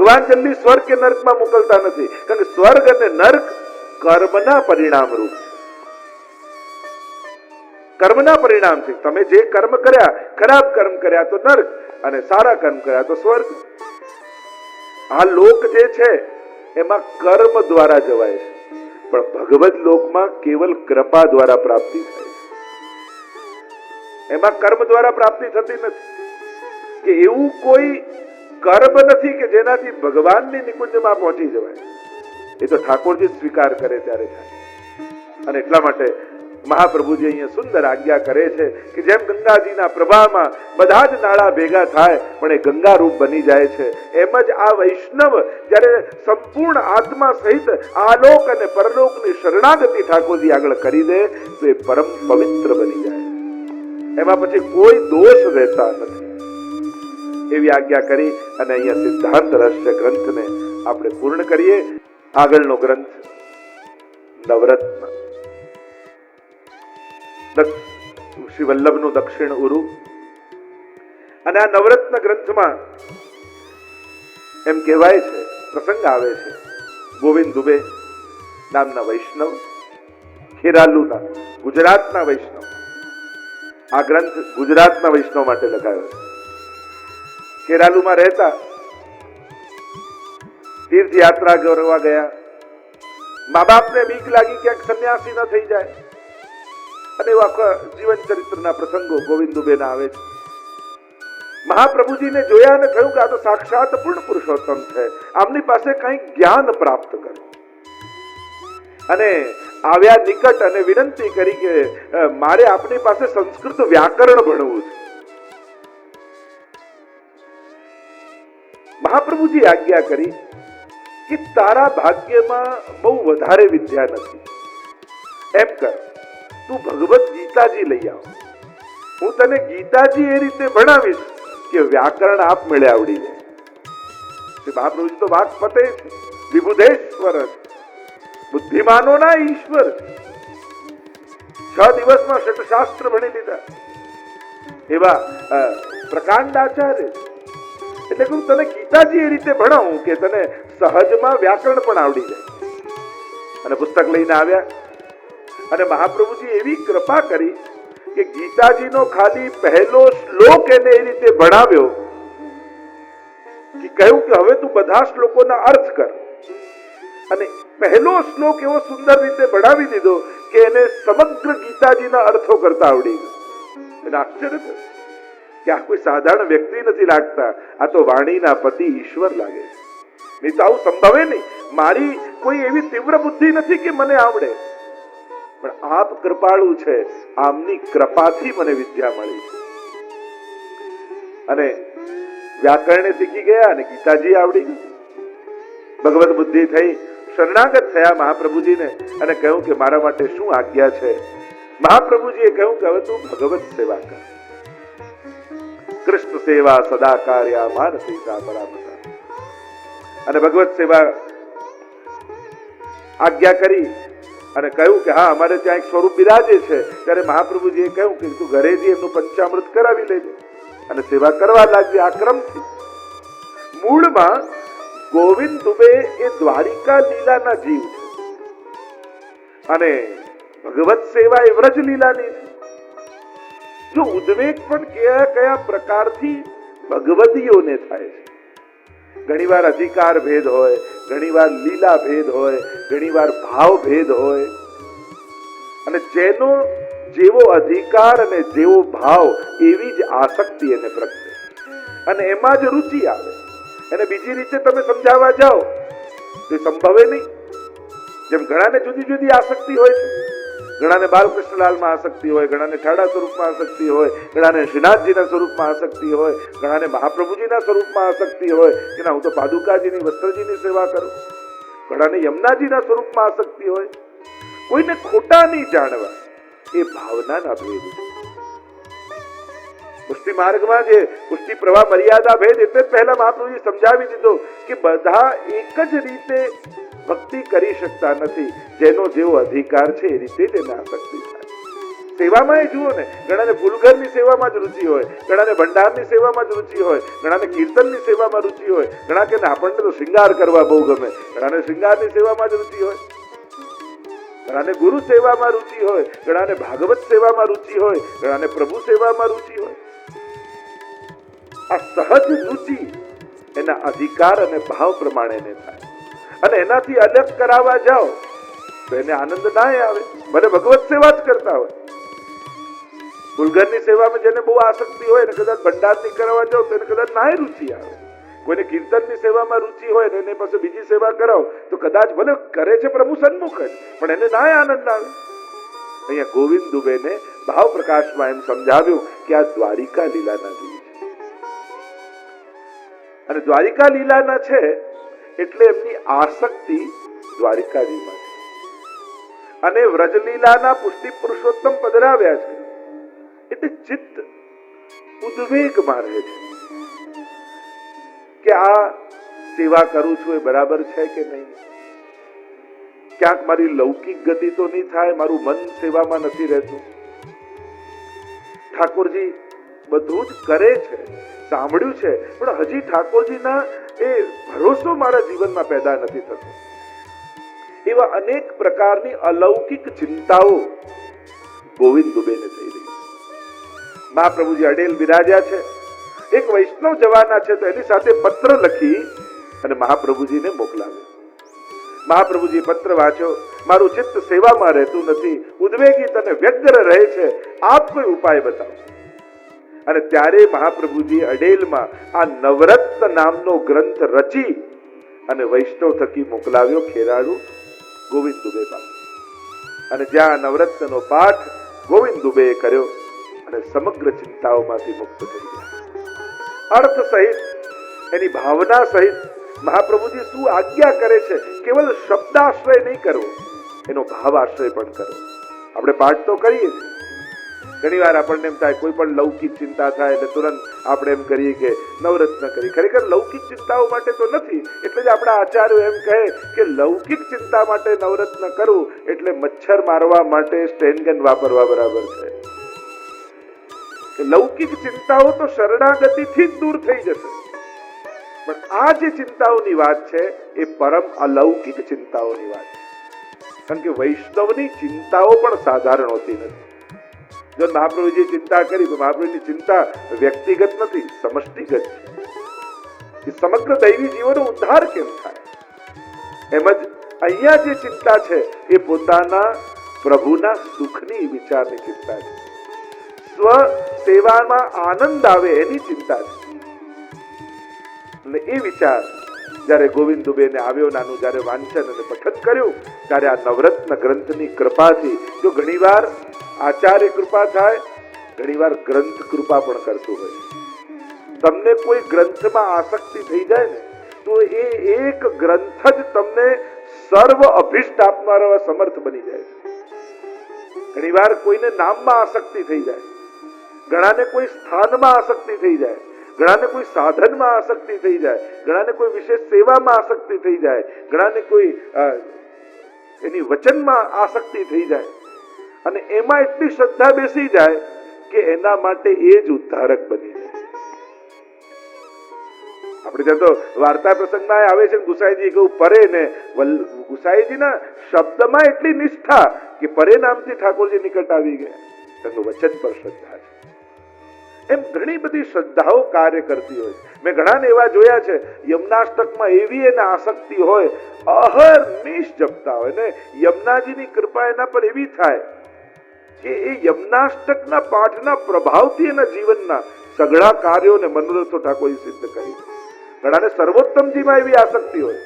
ભગવાન જલ્દી સ્વર્ગ કે નર્કમાં મોકલતા નથી, કારણ કે સ્વર્ગ અને નર્ક કર્મના પરિણામ રૂપ છે. કર્મના પરિણામ છે. તમે જે કર્મ કર્યા, ખરાબ કર્મ કર્યા તો નર્ક, અને સારા કર્મ કર્યા તો સ્વર્ગ. આ લોક જે છે એમાં કર્મ દ્વારા જવાય છે, પણ ભગવત લોકમાં કેવલ કૃપા દ્વારા પ્રાપ્તિ થાય છે. એમાં કર્મ દ્વારા પ્રાપ્તિ થતી નથી, કે એવું કોઈ કર્મ નથી કે જેનાથી ભગવાનની નિકુંજમાં પહોંચી જવાય. એ તો ઠાકોરજી સ્વીકાર કરે ત્યારે થાય. અને એટલા માટે મહાપ્રભુજી અહીંયા સુંદર આજ્ઞા કરે છે કે જેમ ગંગાજીના પ્રવાહમાં બધા જ નાળા ભેગા થાય પણ એ ગંગા રૂપ બની જાય છે, એમ જ આ વૈષ્ણવ જ્યારે સંપૂર્ણ આત્મા સહિત આલોક અને પરલોકની શરણાગતિ ઠાકોરજી આગળ કરી દે તો એ પરમ પવિત્ર બની જાય. એમાં પછી કોઈ દોષ રહેતા નથી. એવી આજ્ઞા કરી અને અહીંયા સિદ્ધાંત રહસ્ય ગ્રંથને આપણે પૂર્ણ કરીએ. આગળનો ગ્રંથ નવરત્ન, શ્રી વલ્લભનું દક્ષિણ ઉરુ. અને આ નવરત્ન ગ્રંથમાં એમ કહેવાય છે, પ્રસંગ આવે છે, ગોવિંદ દુબે નામના વૈષ્ણવ, ખેરાલુના ગુજરાતના વૈષ્ણવ. આ ગ્રંથ ગુજરાતના વૈષ્ણવ માટે લખાયો છે. ખેરાલુમાં રહેતા તીર્થયાત્રા કરવા ગયા. મા બાપને બીક લાગી ક્યાંક સંન્યાસી ન થઈ જાય, અને એવા આખા જીવન ચરિત્રના પ્રસંગો ગોવિંદ દુબેના આવે છે. મહાપ્રભુજીને જોયા અને થયું કે આ તો સાક્ષાત પૂર્ણ પુરુષોત્તમ છે, આમની પાસે કંઈક જ્ઞાન પ્રાપ્ત કરો. અને આવ્યા નિકટ અને વિનંતી કરી કે મારે આપની પાસે સંસ્કૃત વ્યાકરણ ભણવું છે. મહાપ્રભુજી આજ્ઞા કરી કે તારા ભાગ્યમાં બહુ વધારે વિદ્યા નથી. એમ કર, તું ભગવત ગીતાજી લઈ આવ, હું તને ગીતાજી એ રીતે ભણાવીશ કે વ્યાકરણ આપ મેળે આવડી જાય. મહાપ્રભુજી તો વાક પતે છે, વિબુધેશ્વર, બુદ્ધિમાનોના ઈશ્વર છે. 6 દિવસમાં શતશાસ્ત્ર ભણી લીધા એવા પ્રકાંડાચાર્ય. એટલે કે હું તને ગીતાજી એ રીતે ભણાવું કે તને સહજમાં વ્યાકરણ પણ આવડી જાય. અને પુસ્તક લઈને આવ્યા અને મહાપ્રભુજી એવી કૃપા કરી કે ગીતાજીનો ખાલી પહેલો શ્લોક એને એ રીતે ભણાવ્યો કે કહ્યું કે હવે તું બધા શ્લોકોના અર્થ કર. અને પહેલો શ્લોક એવો સુંદર રીતે ભણાવી દીધો કે એને સમગ્ર ગીતાજીના અર્થો કરતા આવડી ગયો. એને આશ્ચર્ય થયું કે આ કોઈ સાધારણ વ્યક્તિ નથી લાગતા, આ તો વાણીના પતિ ઈશ્વર લાગે છે. નહીં તો આવું સંભવે નહીં. મારી કોઈ એવી તીવ્ર બુદ્ધિ નથી કે મને આવડે, પણ આપ કૃપાળુ છે, આમની કૃપાથી મને વિદ્યા મળી. અને વ્યાકરણે શીખી ગયા અને ગીતાજી આવડી ગયું. ભગવત બુદ્ધિ થઈ, શરણાગત થયા મહાપ્રભુજીને અને કહ્યું કે મારા માટે શું આજ્ઞા છે. મહાપ્રભુજીએ કહ્યું કે હવે તું ભગવત સેવા કર. કૃષ્ણ સેવા સદા કાર્યા માનસી કા પરામતા. અને ભગવત સેવા આજ્ઞા કરી અને કહ્યું કે હા અમારે ત્યાં એક સ્વરૂપ બિરાજે છે. ત્યારે મહાપ્રભુજીએ કહ્યું કે તું ઘરે જઈ એમનું પંચામૃત કરાવી લેજે અને સેવા કરવા લાગજે. આ ક્રમથી મૂળમાં ગોવિંદ દુબે એ દ્વારિકા લીલાના જીવ છે અને ભગવત સેવા એ વ્રજ લીલાની છે. જો ઉદ્વેગ પણ કયા કયા પ્રકારથી ભગવતીઓને થાય છે. ઘણીવાર અધિકાર ભેદ હોય, ઘણીવાર લીલા ભેદ હોય, ઘણીવાર ભાવ ભેદ હોય. અને જેનો જેવો અધિકાર અને જેવો ભાવ એવી જ આસક્તિ એને પ્રગટે અને એમાં જ રુચિ આવે. એને બીજી રીતે તમે સમજાવવા જાઓ તો એ સંભવે નહીં. જેમ ઘણાને જુદી જુદી આસક્તિ હોય છે. ઘણાને બાલકૃષ્ણલાલમાં આસક્તિ હોય, ઘણાને ઠાડા સ્વરૂપમાં આસક્તિ હોય, ઘણાને શ્રીનાથજીના સ્વરૂપમાં આસક્તિ હોય, ઘણાને મહાપ્રભુજીના સ્વરૂપમાં આસક્તિ હોય કે ના હું તો પાદુકાજીની વસ્ત્રજીની સેવા કરું. ઘણાને યમુનાજીના સ્વરૂપમાં આસક્તિ હોય. કોઈને ખોટા નહીં જાણવા, એ ભાવનાના ભેદ છે. પુષ્ટિ માર્ગમાં જે પુષ્ટિ પ્રવાહ મર્યાદા ભેદ એટલે પહેલા મહાપ્રભુજી સમજાવી દીધો કે બધા એક જ રીતે ભક્તિ કરી શકતા નથી. જેનો જેવો અધિકાર છે એ રીતે તેને આસક્તિ થાય. સેવામાં જુઓ ને, ઘણાને ફૂલઘરની સેવામાં જ રુચિ હોય, ઘણાને ભંડારની સેવામાં જ રુચિ હોય, ઘણાને કીર્તનની સેવામાં રુચિ હોય, ઘણા કે આપણને તો શૃંગાર કરવા બહુ ગમે, ઘણાને શૃંગારની સેવામાં જ રુચિ હોય, ઘણાને ગુરુ સેવામાં રુચિ હોય, ઘણાને ભાગવત સેવામાં રુચિ હોય, ઘણાને પ્રભુ સેવામાં રુચિ હોય. આ સહજ રુચિ એના અધિકાર અને ભાવ પ્રમાણે થાય, અને એનાથી અલગ કરાવવા જાઓ તો એને આનંદ ના આવે. ભલે ભગવત સેવા જ કરતા હોય, ફૂલઘરની સેવામાં જેને બહુ આસક્તિ હોય ને કદાચ ભંડારની કરવા જાઓ તો એને કદાચ ના રુચિ આવે. કોઈને કીર્તનની સેવામાં રુચિ હોય ને એને પાસે બીજી સેવા કરાવો તો કદાચ ભલે કરે છે પ્રભુ સન્મુખ જ, પણ એને ના આનંદ આવે. અહીંયા ગોવિંદ દુબેને ભાવ પ્રકાશમાં એમ સમજાવ્યું કે આ દ્વારિકા લીલાના ગીત છે, અને દ્વારિકા લીલાના છે એટલે એમની આસક્તિ દ્વારિકાજીમાં છે, અને વ્રજલીલાના પુષ્ટિ પુરુષોત્તમ પધરાવ્યા છે એટલે ચિત્ત ઉદ્વેગમાં રહે છે કે આ સેવા કરું છું એ બરાબર છે કે નહીં, ક્યાંક મારી લૌકિક ગતિ તો નહીં થાય, મારું મન સેવામાં નથી રહેતું. ઠાકોરજી બધું જ કરે છે, સાંભળ્યું છે, પણ હજી ઠાકોરજીના એ ભરોસો મારા જીવનમાં પેદા નથી થતો. એવા અનેક પ્રકારની અલૌકિક ચિંતાઓ ગોવિંદ દુબેને થઈ રહી. મહાપ્રભુજી અડેલ બિરાજ્યા છે, એક વૈષ્ણવ જવાના છે તો એની સાથે પત્ર લખી અને મહાપ્રભુજીને મોકલાવ્યો. મહાપ્રભુજી પત્ર વાંચ્યો, મારું ચિત્ત સેવામાં રહેતું નથી, ઉદ્વેગિત અને વ્યગ્ર રહે છે, આપ કોઈ ઉપાય બતાવો. અને ત્યારે મહાપ્રભુજી અડેલમાં આ નવરત્ન નામનો ગ્રંથ રચી અને વૈષ્ણવ થકી મોકલાવ્યો ખેરાડુ ગોવિંદ દુબે પાસે. અને જ્યાં નવરત્નનો પાઠ ગોવિંદ દુબેએ કર્યો અને સમગ્ર ચિંતાઓમાંથી મુક્ત થઈ ગયા. અર્થ સહિત એની ભાવના સહિત મહાપ્રભુજી શું આજ્ઞા કરે છે, કેવલ શબ્દાશ્રય નહીં કરવો, એનો ભાવાશ્રય પણ કરો. આપણે પાઠ તો કરીએ છીએ, ઘણી વાર આપણને એમ થાય કોઈ પણ લૌકિક ચિંતા થાય એટલે તુરંત આપણે એમ કરીએ કે નવરત્ન કરી. ખરેખર લૌકિક ચિંતાઓ માટે તો નથી, એટલે જ આપણા આચાર્યો એમ કહે કે લૌકિક ચિંતા માટે નવરત્ન કરવું એટલે મચ્છર મારવા માટે સ્ટેનગન વાપરવા બરાબર છે. લૌકિક ચિંતાઓ તો શરણાગતિથી જ દૂર થઈ જશે, પણ આ જે ચિંતાઓની વાત છે એ પરમ અલૌકિક ચિંતાઓની વાત છે. કારણ કે વૈષ્ણવની ચિંતાઓ પણ સાધારણ હોતી નથી. જો મહાપ્રભુજી ચિંતા કરી તો મહાપ્રભુની ચિંતા વ્યક્તિગત નથી, સમષ્ટિગત છે. સમગ્ર દૈવી જીવોનો ઉદ્ધાર કેમ થાય, એમ જ અહીંયા જે ચિંતા છે એ પોતાના પ્રભુના સુખની વિચારની ચિંતા છે, સ્વ સેવામાં આનંદ આવે એની ચિંતા છે. એટલે એ વિચાર જયારે ગોવિંદ દુબેને આવ્યો, નાનું જયારે વાંચન અને પઠન કર્યું, ત્યારે આ નવરત્ન ગ્રંથની કૃપાથી, જો ઘણીવાર આચાર્ય કૃપા થાય, ઘણીવાર ગ્રંથ કૃપા પણ કરતું હોય. તમને કોઈ ગ્રંથમાં આસક્તિ થઈ જાય ને તો એ એક ગ્રંથ જ તમને સર્વ અભિષ્ટ આપનાર સમર્થ બની જાય છે. ઘણીવાર કોઈને નામમાં આસક્તિ થઈ જાય, ઘણાને કોઈ સ્થાનમાં આસક્તિ થઈ જાય, ઘણાને કોઈ સાધનમાં આસક્તિ થઈ જાય, ઘણાને કોઈ વિશેષ સેવામાં આસક્તિ થઈ જાય, ઘણાને કોઈ એની વચનમાં આસક્તિ થઈ જાય, અને એમાં એટલી શ્રદ્ધા બેસી જાય કે એના માટે એ જ ઉદ્ધારક બની જાય. આપણે ત્યાં તો વાર્તા પ્રસંગમાં આવે છે, ગુસાઈજી કહ્યું પરે ને, ગુસાઈજીના શબ્દમાં એટલી નિષ્ઠા કે પરે નામથી ઠાકોરજી નિકટ આવી ગયા. તેમનું વચન પર શ્રદ્ધા છે. એમ ઘણી બધી શ્રદ્ધાઓ કાર્ય કરતી હોય. મેં ઘણાને એવા જોયા છે, યમનાષ્ટકમાં એવી એને આસક્તિ હોય, અહર્નિશ જપતા હોય ને, યમુનાજીની કૃપા એના પર એવી થાય કે એ યમનાષ્ટકના પાઠના પ્રભાવથી એના જીવનના સઘળા કાર્યો અને મનોરથો ઠાકોરજી સિદ્ધ કરી. ઘણાને સર્વોત્તમજીમાં એવી આસક્તિ હોય,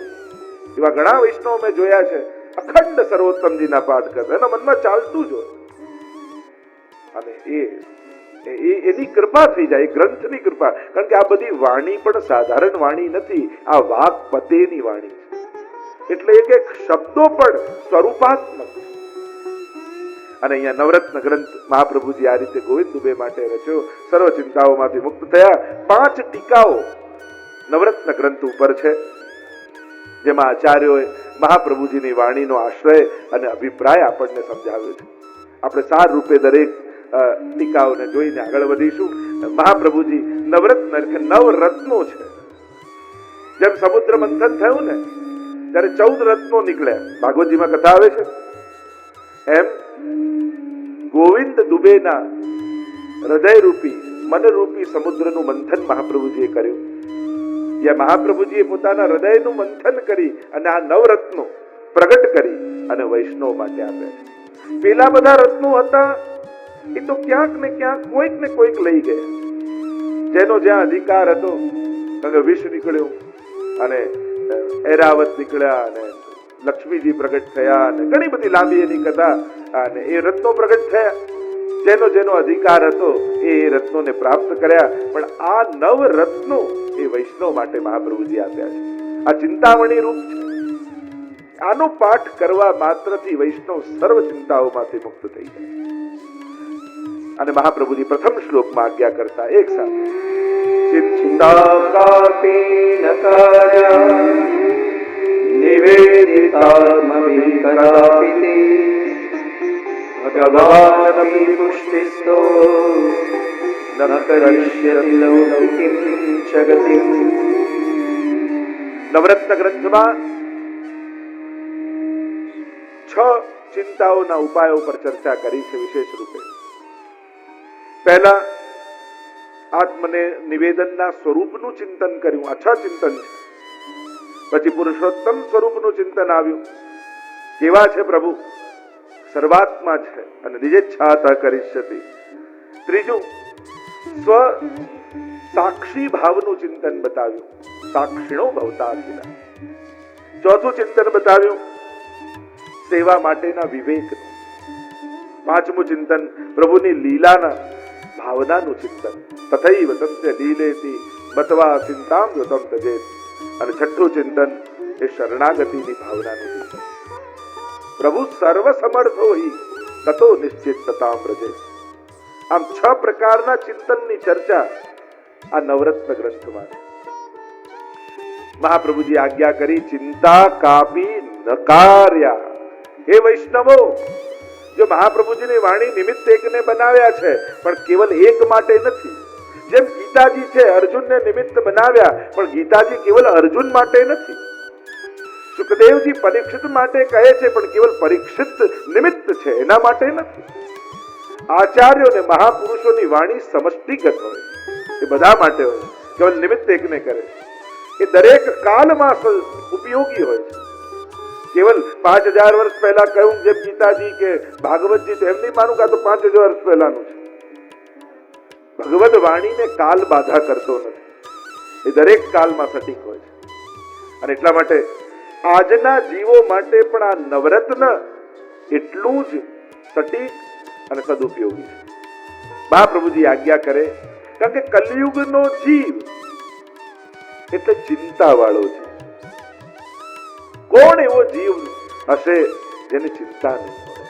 એવા ઘણા વૈષ્ણવ મેં જોયા છે, અખંડ સર્વોત્તમજીના પાઠ કરતા, એના મનમાં ચાલતું જ હોય, અને એની કૃપા થઈ જાય, ગ્રંથની કૃપા. કારણ કે આ બધી વાણી પણ સાધારણ વાણી નથી, આ વાક પદેની વાણી છે. એટલે એક શબ્દો પણ સ્વરૂપાત્મક. અને અહીંયા નવરત્ન ગ્રંથ મહાપ્રભુજી આ રીતે ગોવિંદ દુબે માટે રચ્યો. સર્વ ચિંતાઓમાંથી મુક્ત થયા. 5 ટીકાઓ નવરત્ન ગ્રંથ ઉપર છે, જેમાં આચાર્યોએ મહાપ્રભુજીની વાણીનો આશ્રય અને અભિપ્રાય આપણને સમજાવ્યો છે. આપણે સાર રૂપે દરેક ટીકાઓને જોઈને આગળ વધીશું. મહાપ્રભુજી નવરત્ન એટલે નવરત્નો છે. જેમ સમુદ્ર મંથન થયું ને ત્યારે 14 રત્નો નીકળ્યા, ભાગવતજીમાં કથા આવે છે, એમ ગોવિંદ દુબેના હૃદયરૂપી મનરૂપી સમુદ્રનું મંથન મહાપ્રભુજીએ કર્યું. જ્યાં મહાપ્રભુજીએ પોતાના હૃદયનું મંથન કરી અને આ નવરત્નો પ્રગટ કરી અને વૈષ્ણવ માટે આપ્યા. પેલા બધા રત્નો હતા એ તો ક્યાંક ને ક્યાંક કોઈક ને કોઈક લઈ ગયા, જેનો જ્યાં અધિકાર હતો. કારણ કે વિષ નીકળ્યું અને એરાવત નીકળ્યા અને લક્ષ્મીજી પ્રગટ થયા અને ઘણી બધી લાંબી એની કથા, અને એ રત્નો પ્રગટ થયા. જેનો જેનો અધિકાર હતો એ રત્નોને પ્રાપ્ત કર્યા. પણ આ નવ રત્નો એ વૈષ્ણવ માટે મહાપ્રભુજી આપ્યા છે. આ ચિંતામણી રૂપ છે. આનો પાઠ કરવા માત્રથી વૈષ્ણવ સર્વ ચિંતાઓમાંથી મુક્ત થઈ જાય. અને મહાપ્રભુજી પ્રથમ શ્લોકમાં આજ્ઞા કરતા એક સાથે ચિંતા કાપી ન કાર્યા નિવેદિતાત્મવિકરાપિતે ભગવાનપી પુષ્ટિસ્તો ન કરિષ્યતિ લૌકિકીમ જગતિમ. નવરત્ન ગ્રંથમાં 6 ચિંતાઓના ઉપાયો પર ચર્ચા કરી છે વિશેષ રૂપે. પહેલા આત્મને નિવેદનના સ્વરૂપનું ચિંતન કર્યું, આ 6 ચિંતન છે. પછી પુરુષોત્તમ સ્વરૂપનું ચિંતન આવ્યું, કેવા છે પ્રભુ, સર્વાત્મા છે અને નિજેચ્છાતઃ કરિષ્યતિ. ત્રીજું સ્વ સાક્ષી ભાવનું ચિંતન બતાવ્યું, સાક્ષિણો ભવતા અખિલા. ચોથું ચિંતન બતાવ્યું સેવા માટેના વિવેકનું. પાંચમું ચિંતન પ્રભુની લીલાના ભાવનાનું ચિંતન, તથૈવ તસ્ય લીલેતિ બતવા ચિંતામ યુતમ તજેત. અને છઠ્ઠું ચિંતન એ શરણાગતિની ભાવનાનું ચિંતન. પ્રભુ સર્વ સમર્થો હિ તતો નિશ્ચિતતામ વ્રજે. આમ 6 પ્રકારના ચિંતનની ચર્ચા આ નવરત્ન ગ્રંથમાં છે. મહાપ્રભુજી આજ્ઞા કરી ચિંતા કાપી નકાર્યા. હે વૈષ્ણવો, જો મહાપ્રભુજીની વાણી નિમિત્ત એકને બનાવ્યા છે પણ કેવલ એક માટે નથી. જેમ ગીતાજી છે અર્જુનને નિમિત્ત બનાવ્યા, પણ ગીતાજી કેવલ અર્જુન માટે નથી. સુખદેવજી પરીક્ષિત માટે કહે છે પણ કેવલ પરીક્ષિત નિમિત્ત છે એના માટે નથી. આચાર્યો ને મહાપુરુષોની વાણી સમષ્ટિગત હોય, એ બધા માટે હોય, કેવલ નિમિત્ત એકને કરે. એ દરેક કાળમાં ઉપયોગી હોય છે. કેવલ 5000 વર્ષ પહેલા કહ્યું જેમ ગીતાજી કે ભાગવતજી, તો એમ નહીં માનું કે આ તો 5000 વર્ષ પહેલાનું છે. ભગવદ વાણીને કાલ બાધા કરતો નથી, એ દરેક કાળમાં સટીક હોય છે. અને એટલા માટે આજના જીવો માટે પણ આ નવરત્ન એટલું જ સટીક અને સદુપયોગી છે. મહાપ્રભુજી આજ્ઞા કરે, કારણ કે કલિયુગનો જીવ એટલે ચિંતા વાળો જીવ. કોણ એવો જીવ હશે જેને ચિંતા નહીં હોય?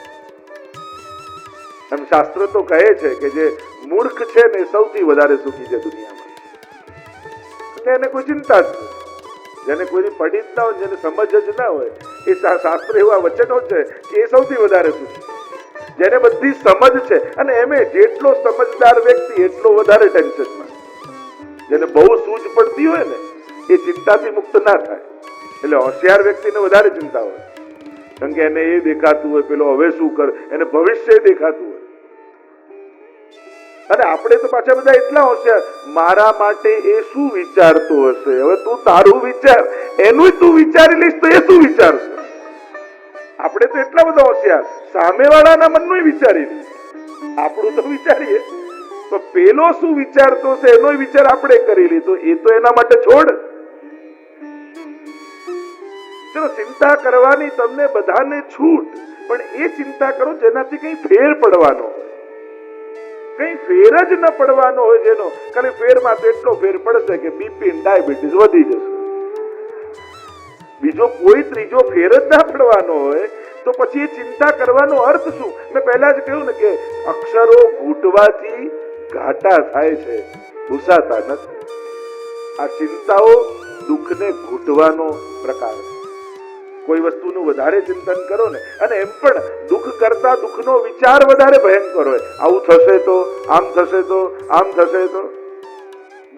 એમ શાસ્ત્ર તો કહે છે કે જે મૂર્ખ છે ને સૌથી વધારે સુખી છે દુનિયામાં. એને કોઈ ચિંતા જ નથી. જેને કોઈની પડી જ ના હોય, જેને સમજ જ ના હોય, એ શાસ્ત્ર એવા વચનો છે કે એ સૌથી વધારે સુખી. જેને બધી સમજ છે, અને એમે જેટલો સમજદાર વ્યક્તિ એટલો વધારે ટેન્શનમાં. જેને બહુ સૂઝ પડતી હોય ને એ ચિંતાથી મુક્ત ના થાય. એટલે હોશિયાર વ્યક્તિને વધારે ચિંતા હોય, કારણ કે એને એ દેખાતું હોય પેલો હવે શું કર, એને ભવિષ્ય દેખાતું હોય. અને આપણે તો પાછા બધા એટલા હોશિયાર, મારા માટે એ શું વિચારતો હશે, હવે તું તારું વિચાર, એનું તું વિચારી લઈશ તો એ શું વિચારશે. આપણે તો એટલા બધા હોશિયાર, સામેવાળાના મનનું વિચારી લઈએ. આપણું તો વિચારીએ તો પેલો શું વિચારતો હશે એનો વિચાર આપણે કરી લીધો, એ તો એના માટે છોડ. ચલો ચિંતા કરવાની તમને બધાને છૂટ, પણ એ ચિંતા કરો જેનાથી કઈ ફેર પડવાનો હોય. કઈ ફેર જ ન પડવાનો હોય, જેનો ખાલી ફેરમાં તો એટલો ફેર પડશે કે બીપી ડાયાબિટીસ વધી જશે. બીજો કોઈ ત્રીજો ફેર જ ના પડવાનો હોય તો પછી એ ચિંતા કરવાનો અર્થ શું? મેં પહેલા જ કહ્યું ને કે અક્ષરો ઘૂંટવાથી ઘાટા થાય છે, ભૂસાતા નથી. આ ચિંતાઓ દુઃખને ઘૂંટવાનો પ્રકાર છે. કોઈ વસ્તુનું વધારે ચિંતન કરો ને, અને એમ પણ દુઃખ કરતા દુઃખનો વિચાર વધારે ભયંકર હોય. આવું થશે તો, આમ થશે તો, આમ થશે તો.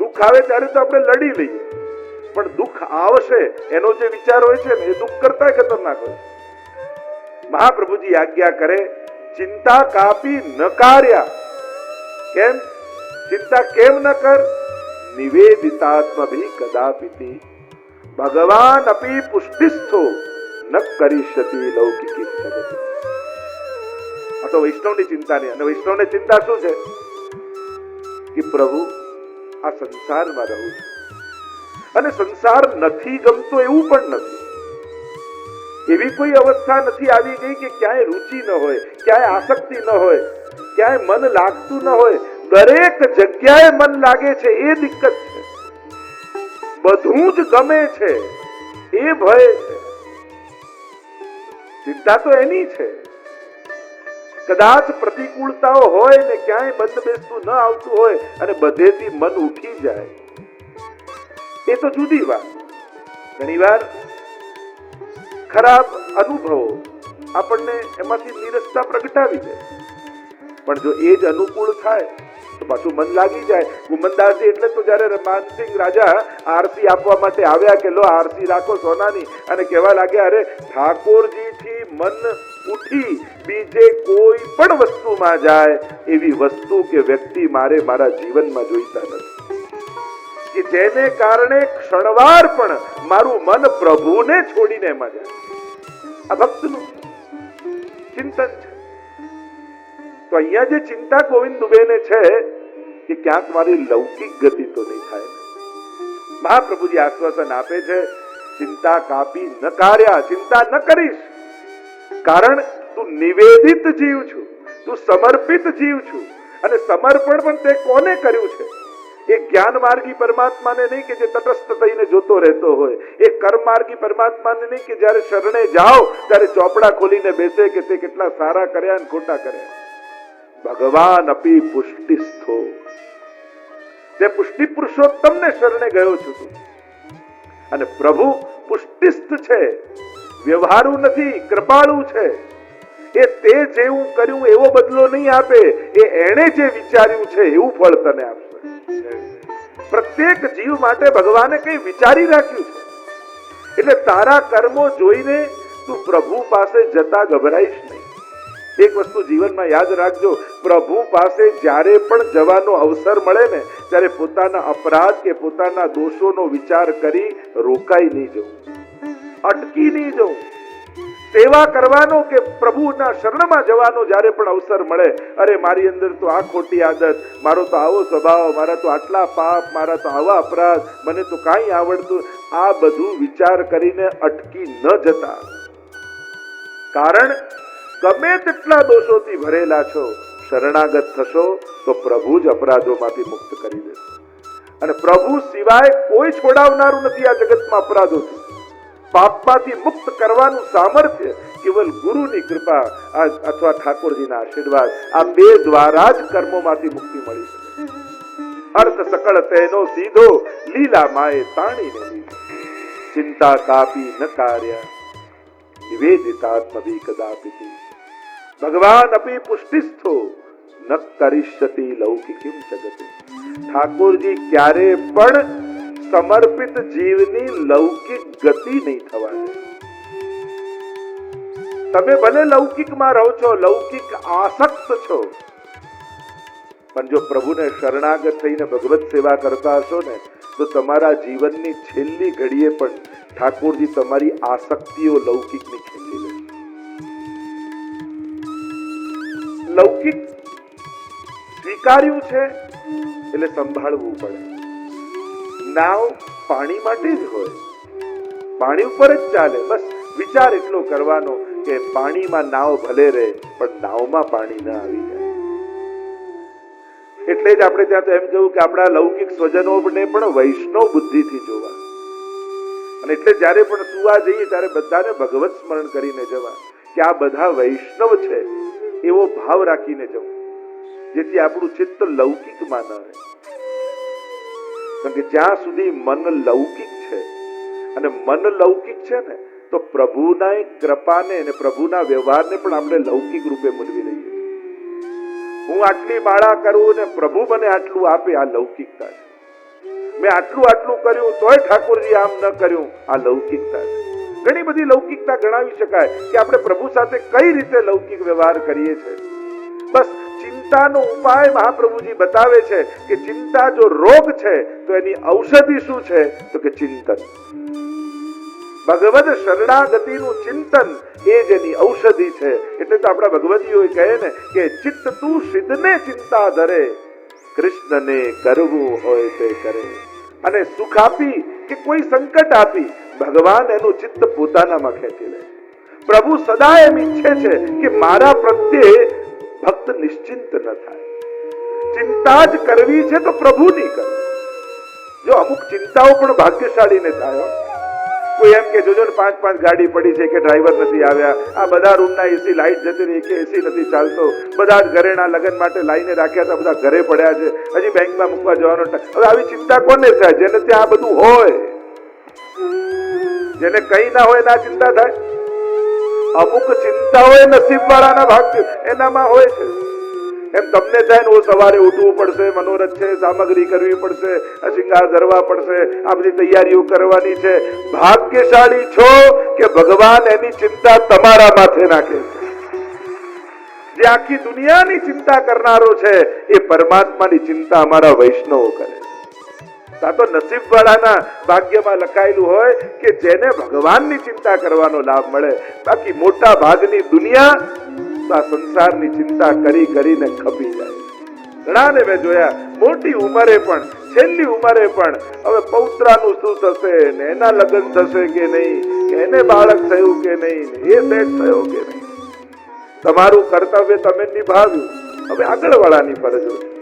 દુઃખ આવે ત્યારે તો આપણે લડી લઈએ, પણ દુઃખ આવશે એનો જે વિચાર હોય છે ને, એ દુઃખ કરતા ખતરનાક હોય. મહાપ્રભુજી આજ્ઞા કરે, ચિંતા કાપી ન કાર્યા. કેમ ચિંતા કેમ ન કર? નિવેદિતાત્મભી કદાપિ ભગવાન અપી પુષ્ટિસ્થો ન કરીષ્યતિ લૌકિકી જગતિ. આ તો વૈષ્ણવની ચિંતા નહીં. અને વૈષ્ણવની ચિંતા શું છે કે પ્રભુ આ સંસારમાં રહું છું, અને સંસાર નથી ગમતો એવું પણ નથી. એવી કોઈ અવસ્થા નથી આવી ગઈ કે ક્યાંય રુચિ ન હોય, ક્યાંય આસક્તિ ન હોય, ક્યાંય મન લાગતું ન હોય. દરેક જગ્યાએ મન લાગે છે, એ દિક્કત છે. બધું જ ગમે છે, એ ભય છે. ચિંતા તો એની છે. કદાચ પ્રતિકૂળતાઓ હોય ને ક્યાંય બંધ બેસતું ન આવતું હોય અને બધેથી મન ઉઠી જાય, એ તો જુદી વાત. ઘણી વાર ખરાબ અનુભવો આપણને એમાંથી નીરસતા પ્રગટાવી દે, પણ જો એ જ અનુકૂળ થાય તો પાછું મન લાગી જાય. ગુમનદાસજી એટલે તો જયારે માનસિંહ રાજા આરસી આપવા માટે આવ્યા કે લો આરસી રાખો સોનાની, અને કહેવા લાગ્યા, અરે ઠાકોરજી થી મન ઉઠી બીજે કોઈ પણ વસ્તુમાં જાય એવી વસ્તુ કે વ્યક્તિ મારે મારા જીવનમાં જોઈતા નથી, કે જેને કારણે ક્ષણવાર પણ મારું મન પ્રભુને છોડીને એમાં જાય. આ ભક્તનું ચિંતન છે. તો અહીંયા જે ચિંતા ગોવિંદ દુબેને છે કે ક્યાંક મારી લૌકિક ગતિ તો નહીં થાય. મહાપ્રભુજી આશ્વાસન આપે છે, ચિંતા કાપી ન કાર્યા. ચિંતા ન કરીશ, કારણ તું નિવેદિત જીવ છું, તું સમર્પિત જીવ છું. અને સમર્પણ પણ તે કોને કર્યું છે? એ જ્ઞાન માર્ગી પરમાત્માને નહીં કે જે તટસ્થ થઈને જોતો રહેતો હોય, એ કર્મ માર્ગી પરમાત્માને નહીં કે જયારે શરણે જાઓ ત્યારે ચોપડા ખોલીને બેસે કે તે કેટલા સારા કર્યા અને ખોટા કર્યા. ભગવાન અપી પુષ્ટિસ્થો, તે પુષ્ટિ પુરુષોત્તમને શરણે ગયો છું તું. અને પ્રભુ પુષ્ટિસ્થ છે, વ્યવહારુ નથી, કૃપાળુ છે. એ તે જેવું કર્યું એવો બદલો નહીં આપે, એ એણે જે વિચાર્યું છે એવું ફળ તને આપશે. પ્રત્યેક જીવ માટે ભગવાને કઈ વિચારી રાખ્યું છે. એટલે તારા કર્મો જોઈને તું પ્રભુ પાસે જતા ગભરાઈશ નહીં. એક વસ્તુ જીવનમાં યાદ રાખજો, પ્રભુ પાસે જ્યારે પણ જવાનો અવસર મળે ને ત્યારે પોતાના અપરાધ કે પોતાના દોષોનો વિચાર કરી રોકાઈ નહીં જવું, અટકી નહીં જવું. સેવા કરવાનો કે પ્રભુના શરણમાં જવાનો જ્યારે પણ અવસર મળે, અરે મારી અંદર તો આ ખોટી આદત, મારો તો આવો સ્વભાવ, મારા તો આટલા પાપ, મારા તો આવા અપરાધ, મને તો કાંઈ આવડતું, આ બધું વિચાર કરીને અટકી ન જતા. કારણ ગમે તેટલા દોષોથી ભરેલા છો, શરણાગત થશો તો પ્રભુ જ અપરાધોમાંથી મુક્ત કરી દેશે. અને પ્રભુ સિવાય કોઈ છોડાવનારું નથી આ જગતમાં અપરાધોથી. પાપમાંથી મુક્ત કરવાનું સામર્થ્ય કેવલ ગુરુની કૃપા અથવા ઠાકોરજીના આશીર્વાદ, આ બે દ્વારા જ કર્મોમાંથી મુક્તિ મળી શકે. અર્થ સકળ તેનો સીધો, લીલા માએ તાણીને લીધો. ચિંતા કાપી ન કાર્ય, નિવેદિતાત્મભી કદાપિ ભગવાન અપી પુષ્ટિસ્થો ન કરીષ્યતિ લૌકિકીમ જગતિ. ઠાકોરજી ક્યારે પણ સમર્પિત જીવની લૌકિક ગતિ નહીં થવા દે. તમે ભલે લૌકિકમાં રહો છો, લૌકિક આસક્ત છો, પણ જો પ્રભુને શરણાગત થઈને ભગવત સેવા કરતા હશો ને તો તમારા જીવનની છેલ્લી ઘડીએ પણ ઠાકોરજી તમારી આસક્તિઓ લૌકિકની ખેંચી લે. લૌકિક સ્વીકાર્યું છે એટલે સંભાળવું પડે. નાવ પાણી માટે જ હોય, પાણી ઉપર જ ચાલે. બસ વિચાર એટલો કરવાનો કે પાણીમાં નાવ ભલે રહે પણ નાવમાં પાણી ન આવી જાય. એટલે જ આપણે ત્યાં તો એમ કહ્યું કે આપણા લૌકિક સ્વજનોને પણ વૈષ્ણવ બુદ્ધિથી જોવા. અને એટલે જયારે પણ સુવા જઈએ ત્યારે બધાને ભગવત સ્મરણ કરીને જવા કે આ બધા વૈષ્ણવ છે એવો ભાવ રાખીને જવું, જેથી આપણું ચિત્ત લૌકિકમાં ન રહે. કારણ કે જ્યાં સુધી મન લૌકિક છે, અને મન લૌકિક છે ને તો પ્રભુના કૃપાને અને પ્રભુના વ્યવહારને પણ આપણે લૌકિક રૂપે મૂલવી લઈએ છીએ. હું આટલી માળા કરું ને પ્રભુ મને આટલું આપે, આ લૌકિકતા છે. મેં આટલું કર્યું તોય ઠાકોરજી આમ ન કર્યું, આ લૌકિકતા છે. ઘણી બધી લૌકિકતા ગણાવી શકાય કે આપણે પ્રભુ સાથે કઈ રીતે લૌકિક વ્યવહાર કરીએ છીએ. બસ ચિંતાનો ઉપાય મહાપ્રભુજી બતાવે છે કે ચિંતા જો રોગ છે તો એની ઔષધિ શું છે? તો કે ચિંતન. ભગવદ શરણાગતિનું ચિંતન એ જ એની ઔષધિ છે. એટલે તો આપણા ભગવદીઓ કહે ને કે ચિત્ત તું સિદ્ધને ચિંતા ધરે, કૃષ્ણને કરવું હોય તે કરે. અને સુખ આપી કે કોઈ સંકટ આપી ભગવાન એનું ચિત્ત પોતાનામાં ખેંચી લે. પ્રભુ સદા એમ ઈચ્છે છે કે મારા પ્રત્યે ભક્ત નિશ્ચિંત ન થાય. ચિંતા જ કરવી છે તો પ્રભુની કરો. જો અમુક ચિંતાઓ પણ ભાગ્યશાળીને થાય. કોઈ એમ કે જોજો 5 ગાડી પડી છે કે ડ્રાઈવર નથી આવ્યા, આ બધા રૂમના એસી લાઈટ જતી રહી કે એસી નથી ચાલતો, બધા જ ઘરેણા લગ્ન માટે લાઈને રાખ્યા હતા, બધા ઘરે પડ્યા છે, હજી બેંકમાં મૂકવા જવાનો. હવે આવી ચિંતા કોને થાય? જેને ત્યાં આ બધું હોય. જેને કઈ ના હોય ના ચિંતા થાય. અમુક ચિંતાઓ એ નસીબવાળાના ભાગ્ય એનામાં હોય છે. એમ તમને થાય ને સવારે ઉઠવું પડશે, મનોરથ છે, સામગ્રી કરવી પડશે, શિંગાર ધરવા પડશે, આ બધી તૈયારીઓ કરવાની છે. ભાગ્યશાળી છો કે ભગવાન એની ચિંતા તમારા માથે નાખે છે. જે આખી દુનિયાની ચિંતા કરનારો છે એ પરમાત્માની ચિંતા અમારા વૈષ્ણવો કરે. આ તો નસીબવાળાના ભાગ્યમાં લખાયેલું હોય કે જેને ભગવાનની ચિંતા કરવાનો લાભ મળે. બાકી મોટા ભાગની દુનિયા આ સંસારની ચિંતા કરીને ખપી જાય. ઘણાને મેં જોયા મોટી ઉંમરે પણ, છેલ્લી ઉંમરે પણ હવે પૌત્રાનું શું થશે ને એના લગ્ન થશે કે નહીં, એને બાળક થયું કે નહીં, એ સેટ થયો કે નહીં. તમારું કર્તવ્ય તમે નિભાવ્યું, હવે આગળ વાળાની ફરજો છે.